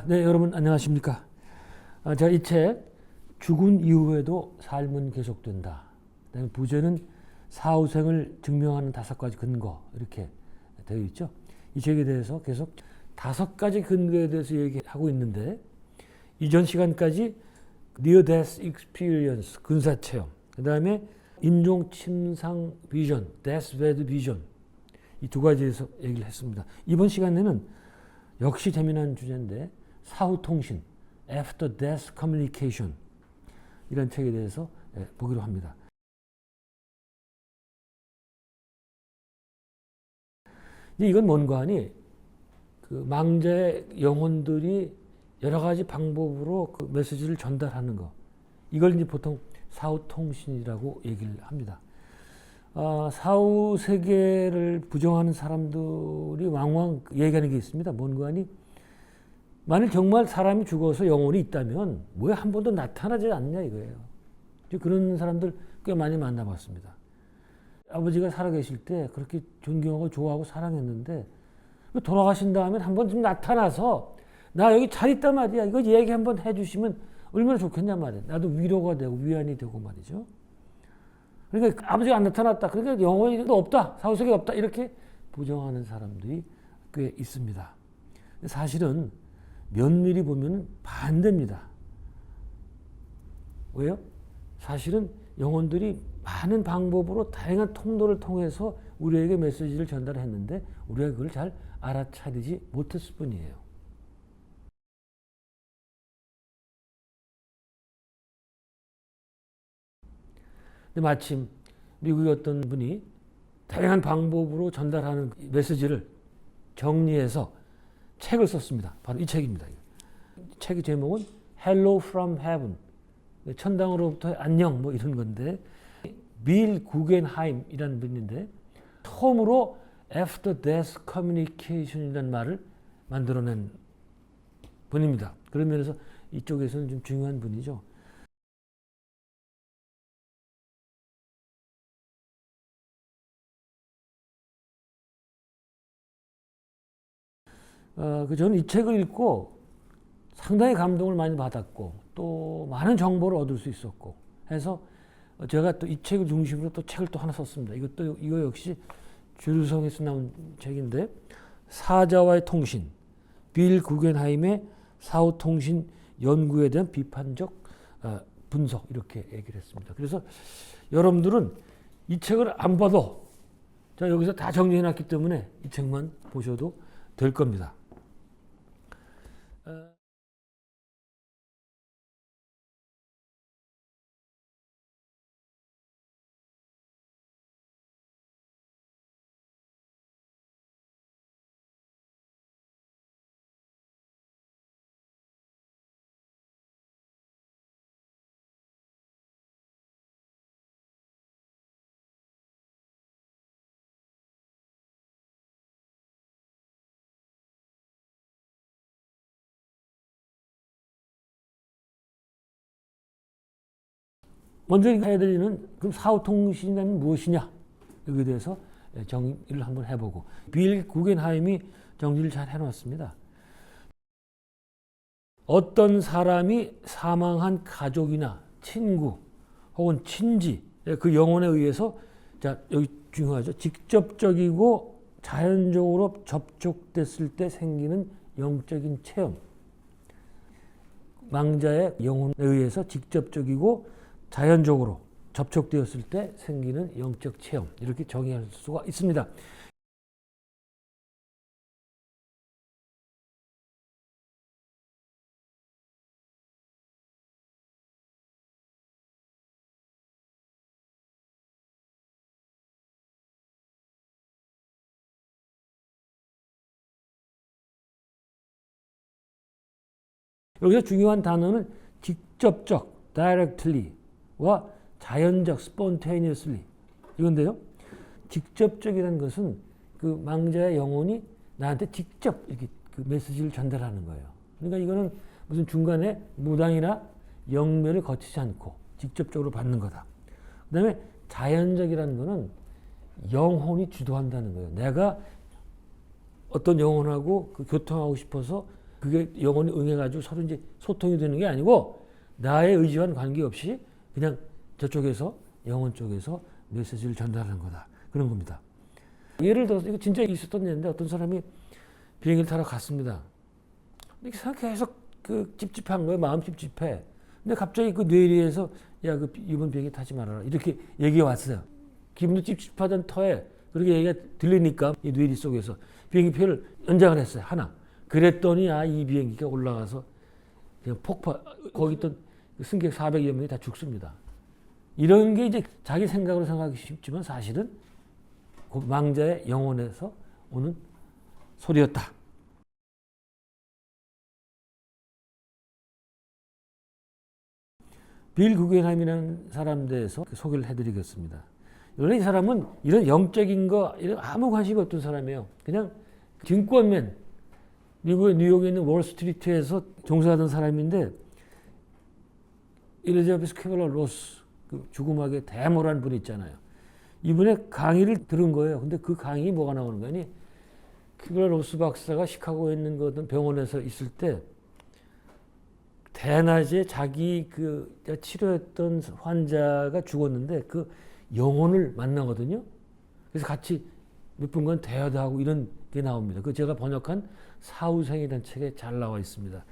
네, 여러분 안녕하십니까? 제가 이 책 죽은 이후에도 삶은 계속된다. 그다음에 부제는 사후생을 증명하는 5가지 근거 이렇게 되어 있죠. 이 책에 대해서 계속 5가지 근거에 대해서 얘기하고 있는데 이전 시간까지 Near Death Experience 근사 체험, 그다음에 인종 침상 비전, Death Bed 비전 이 2가지에서 얘기를 했습니다. 이번 시간에는 역시 재미난 주제인데 사후 통신, After Death Communication 이런 책에 대해서 보기로 합니다. 이건 뭔가 하니 그 망자의 영혼들이 여러 가지 방법으로 그 메시지를 전달하는 거, 이걸 이제 보통 사후 통신이라고 얘기를 합니다. 사후 세계를 부정하는 사람들이 왕왕 얘기하는 게 있습니다. 뭔가 하니 만일 정말 사람이 죽어서 영혼이 있다면 왜 한 번도 나타나지 않냐 이거예요. 그런 사람들 꽤 많이 만나봤습니다. 아버지가 살아계실 때 그렇게 존경하고 좋아하고 사랑했는데 돌아가신 다음에 한 번 좀 나타나서 나 여기 잘 있단 말이야, 이거 얘기 한번 해주시면 얼마나 좋겠냐 말이야. 나도 위로가 되고 위안이 되고 말이죠. 그러니까 아버지가 안 나타났다, 그러니까 영혼이 없다, 사후세계 없다, 이렇게 부정하는 사람들이 꽤 있습니다. 사실은 면밀히 보면 반대입니다. 왜요? 사실은 영혼들이 많은 방법으로 다양한 통로를 통해서 우리에게 메시지를 전달했는데 우리가 그걸 잘 알아차리지 못했을 뿐이에요. 근데 마침 미국의 어떤 분이 다양한 방법으로 전달하는 메시지를 정리해서 책을 썼습니다. 바로 이 책입니다. 책의 제목은 Hello from Heaven, 천당으로부터 안녕 뭐 이런 건데, 빌 구겐하임이라는 분인데 처음으로 After Death Communication이라는 말을 만들어낸 분입니다. 그런 면에서 이쪽에서는 좀 중요한 분이죠. 저는 이 책을 읽고 상당히 감동을 많이 받았고 또 많은 정보를 얻을 수 있었고 해서 제가 또 이 책을 중심으로 또 책을 또 하나 썼습니다. 이거 역시 주류성에서 나온 책인데, 사자와의 통신, 빌 구겐하임의 사후 통신 연구에 대한 비판적 분석, 이렇게 얘기를 했습니다. 그래서 여러분들은 이 책을 안 봐도 제가 여기서 다 정리해 놨기 때문에 이 책만 보셔도 될 겁니다. 먼저 해야 될 일은 그럼 사후 통신이란 무엇이냐, 여기에 대해서 정리를 한번 해보고, 빌 구겐하임이 정리를 잘 해놨습니다. 어떤 사람이 사망한 가족이나 친구 혹은 친지 그 영혼에 의해서, 자 여기 중요하죠, 직접적이고 자연적으로 접촉됐을 때 생기는 영적인 체험, 망자의 영혼에 의해서 직접적이고 자연적으로 접촉되었을 때 생기는 영적 체험, 이렇게 정의할 수가 있습니다. 여기서 중요한 단어는 직접적, directly와 자연적, spontaneously 이건데요. 직접적이라는 것은 그 망자의 영혼이 나한테 직접 이렇게 그 메시지를 전달하는 거예요. 그러니까 이거는 무슨 중간에 무당이나 영매를 거치지 않고 직접적으로 받는 거다. 그 다음에 자연적이라는 거는 영혼이 주도한다는 거예요. 내가 어떤 영혼하고 그 교통하고 싶어서 그게 영혼이 응해가지고 서로 이제 소통이 되는 게 아니고 나의 의지와는 관계없이 그냥 저쪽에서 영혼 쪽에서 메시지를 전달하는 거다. 그런 겁니다. 예를 들어서 이거 진짜 있었던 일인데 어떤 사람이 비행기를 타러 갔습니다. 이렇게 계속 그 찝찝한 거예요. 마음 찝찝해. 근데 갑자기 그 뇌리에서 야, 그 이번 비행기 타지 말아라. 이렇게 얘기가 왔어요. 기분도 찝찝하던 터에 그렇게 얘기가 들리니까 이 뇌리 속에서 비행기표를 연장을 했어요. 하나. 그랬더니 이 비행기가 올라가서 그냥 폭파. 거기 있던 승객 400여 명이 다 죽습니다. 이런 게 이제 자기 생각으로 생각하기 쉽지만 사실은 그 망자의 영혼에서 오는 소리였다. 빌 구겐함이라는 사람 대해서 소개를 해드리겠습니다. 원래 이 사람은 이런 영적인 거 이런 아무 관심이 없던 사람이에요. 그냥 증권맨, 미국의 뉴욕에 있는 월스트리트에서 종사하던 사람인데 엘리자베스 퀴블러 로스, 그 죽음학의 대모라는 분 있잖아요. 이분의 강의를 들은 거예요. 근데 그 강의 뭐가 나오는 거니? 퀴블러 로스 박사가 시카고에 있는 그 어떤 병원에서 있을 때 대낮에 자기 그 치료했던 환자가 죽었는데 그 영혼을 만나거든요. 그래서 같이 몇 분간 대화도 하고 이런 게 나옵니다. 그 제가 번역한 사후생이라는 책에 잘 나와 있습니다.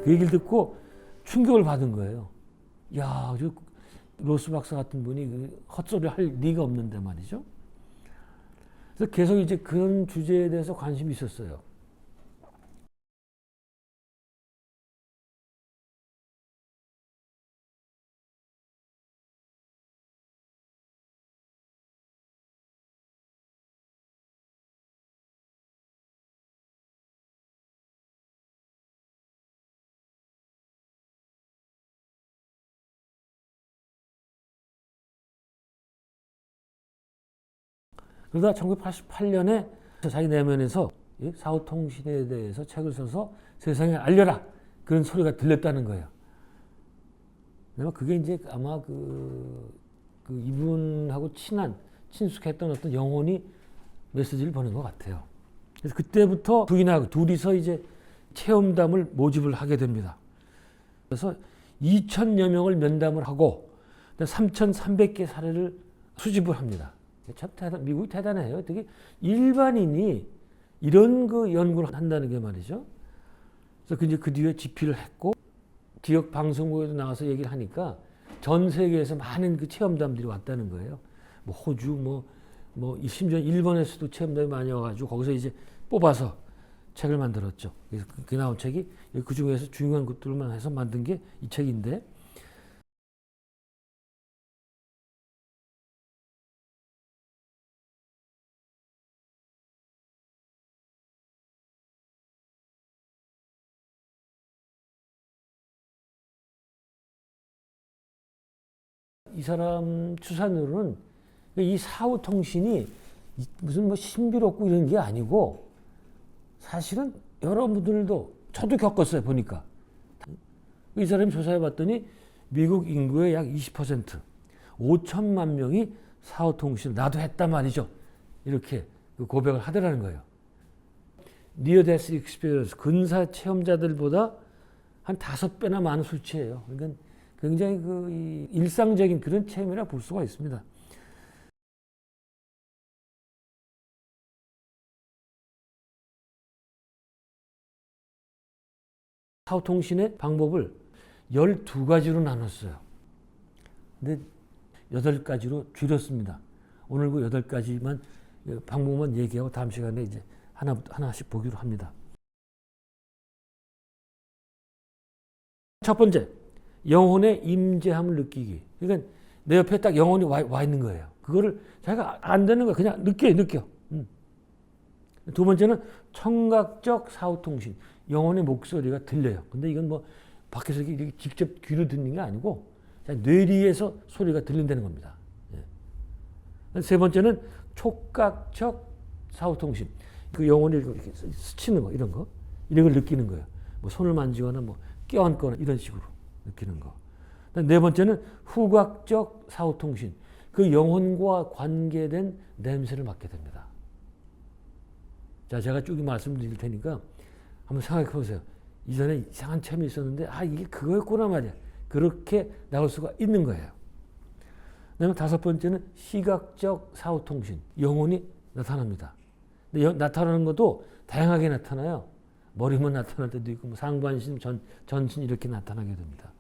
그 얘기를 듣고 충격을 받은 거예요. 야, 저 로스 박사 같은 분이 헛소리를 할 리가 없는데 말이죠. 그래서 계속 이제 그런 주제에 대해서 관심이 있었어요. 그러다 1988년에 자기 내면에서 사후통신에 대해서 책을 써서 세상에 알려라. 그런 소리가 들렸다는 거예요. 그게 이제 아마 그 이분하고 친숙했던 어떤 영혼이 메시지를 보낸 것 같아요. 그래서 그때부터 부인하고 둘이서 이제 체험담을 모집을 하게 됩니다. 그래서 2,000여 명을 면담을 하고 3,300개 사례를 수집을 합니다. 참 미국이 대단해요. 어떻게 일반인이 이런 그 연구를 한다는 게 말이죠. 그래서 이제 그 뒤에 집필을 했고 지역 방송국에도 나와서 얘기를 하니까 전 세계에서 많은 그 체험담들이 왔다는 거예요. 뭐 호주, 심지어 일본에서도 체험담이 많이 와가지고 거기서 이제 뽑아서 책을 만들었죠. 그래서 그 나온 책이 그 중에서 중요한 것들만 해서 만든 게 이 책인데. 이 사람 추산으로는 이 사후 통신이 무슨 신비롭고 이런 게 아니고 사실은 여러분들도 저도 겪었어요. 보니까 이 사람이 조사해 봤더니 미국 인구의 약 20% 5천만 명이 사후 통신 나도 했단 말이죠. 이렇게 고백을 하더라는 거예요. 니어 데스 익스피리언스 근사 체험자들보다 한 5배나 많은 수치예요. 그러니까 굉장히 이 일상적인 그런 체험이라 볼 수가 있습니다. 사후통신의 방법을 12가지로 나눴어요. 근데 8가지로 줄였습니다. 오늘 그 8가지만 방법만 얘기하고 다음 시간에 이제 하나씩 보기로 합니다. 첫 번째, 영혼의 임재함을 느끼기. 그러니까 내 옆에 딱 영혼이 와 있는 거예요. 그거를 자기가 안 되는 거야. 그냥 느껴. 두 번째는 청각적 사후통신. 영혼의 목소리가 들려요. 근데 이건 뭐 밖에서 이렇게 직접 귀로 듣는 게 아니고 뇌리에서 소리가 들린다는 겁니다. 세 번째는 촉각적 사후통신. 그 영혼이 이렇게 스치는 거, 이런 걸 느끼는 거예요. 뭐 손을 만지거나 뭐 껴안거나 이런 식으로 느끼는 거. 네 번째는 후각적 사후통신. 그 영혼과 관계된 냄새를 맡게 됩니다. 자, 제가 쭉 말씀드릴 테니까 한번 생각해 보세요. 이전에 이상한 체험이 있었는데, 이게 그거였구나 말이야. 그렇게 나올 수가 있는 거예요. 그다음에 다섯 번째는 시각적 사후통신. 영혼이 나타납니다. 근데 나타나는 것도 다양하게 나타나요. 머리만 나타날 때도 있고, 상반신, 전신 이렇게 나타나게 됩니다.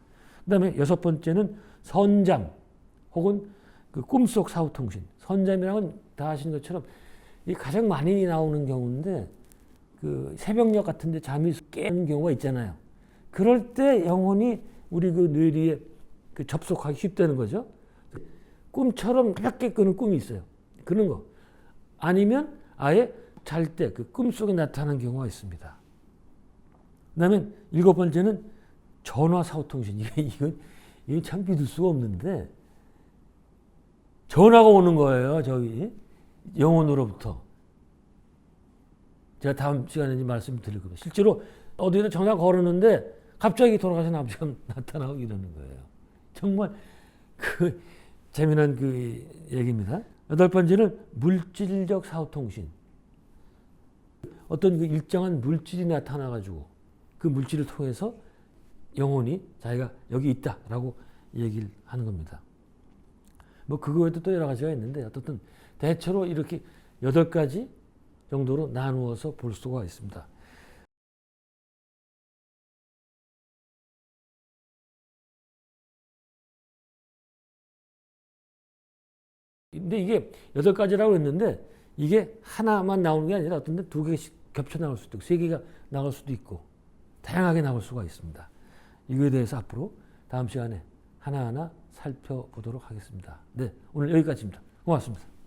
그다음에 여섯 번째는 선잠 혹은 그 꿈속 사후통신. 선잠이라는 건 다 아시는 것처럼 이 가장 많이 나오는 경우인데, 그 새벽녘 같은데 잠이 깨는 경우가 있잖아요. 그럴 때 영혼이 우리 그 뇌리에 그 접속하기 쉽다는 거죠. 꿈처럼 가볍게 끄는 꿈이 있어요. 그런 거. 아니면 아예 잘 때 그 꿈속에 나타나는 경우가 있습니다. 그다음에 일곱 번째는 전화 사후통신. 이건 참 믿을 수가 없는데, 전화가 오는 거예요. 저기 영혼으로부터. 제가 다음 시간에 말씀드릴 겁니다. 실제로 어디다 전화 걸었는데 갑자기 돌아가신 아버지가 나타나고 이러는 거예요. 정말 그 재미난 그 얘기입니다. 여덟 번째는 물질적 사후통신. 어떤 그 일정한 물질이 나타나가지고 그 물질을 통해서 영혼이 자기가 여기 있다라고 얘기를 하는 겁니다. 뭐 그거 외에도 또 여러 가지가 있는데, 어떻든 대체로 이렇게 8가지 정도로 나누어서 볼 수가 있습니다. 근데 이게 8가지라고 했는데, 이게 하나만 나오는 게 아니라 어떤 데 2개씩 겹쳐 나올 수도 있고 3개가 나올 수도 있고 다양하게 나올 수가 있습니다. 이거에 대해서 앞으로 다음 시간에 하나하나 살펴보도록 하겠습니다. 네, 오늘 여기까지입니다. 고맙습니다.